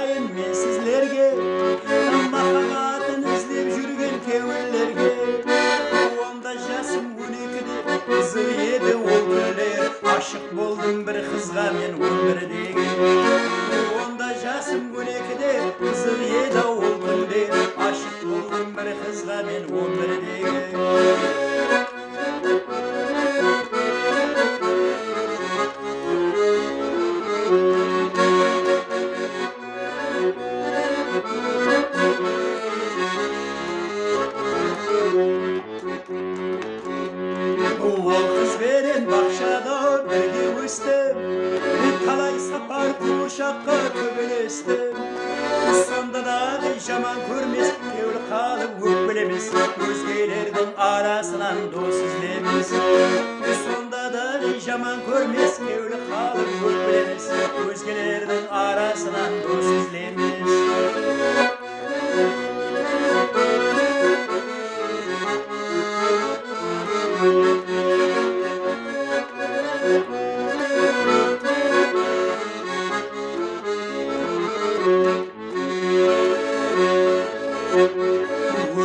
айтайын мен сіздерге, махаббатын іздеп жүрген кеуілерге. Онда жасым 12-де, қызық еді ол күндер, ашық болдым бір қызға мен 11-дегі. Онда жасым 12-де, қызық еді ол күндер, ашық болдым бір қызға мен 11-дегі. Ол қызбенен бақшада бірге өстім, талай сапар қуыршаққа төбелестім. Сонда да жаман көрмес, кеуіл қалып өкпелемес, өзгелердің арасынан дос іздемес. Сонда да жаман көрмес, кеуіл қалып өкпелемес, өзгелердің арасынан дос іздемес.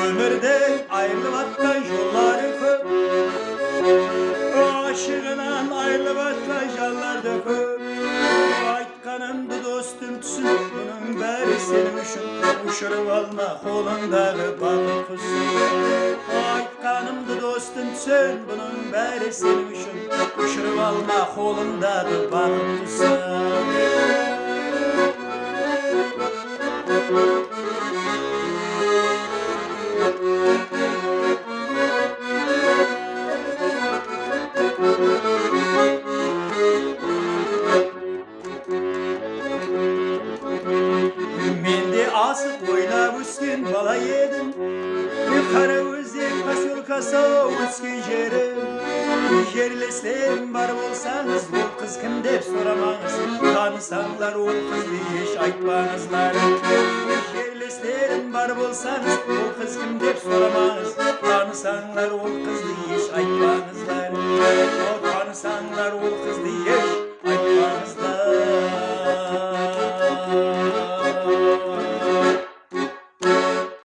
Өмірде айырылып атқан жоллары көп, ашығынан айырылып атқан жандары көп. Айтқанымды достым түсін, бұның бәрі сенің үшін, ұшырып алма қолыңдағы бақыт құсын. Айтқанымды достым түсін, бұның бәрі сенің үшін, ұшырып алма қолыңдағы бақыт құсын. Асық ойнап өскен бала едім, Қараөзек поселкасы өскен жерім. Жерлестерім бар болсаңыз, ол қыз кім деп сұрамаңыз, танысаңдар ол қызды еш айтпаңыздар. Жерлестерім бар болсаңыз, ол қыз кім деп сұрамаңыз, танысаңдар ол қызды еш айтпаңыздар. Танысаңдар ол қызды еш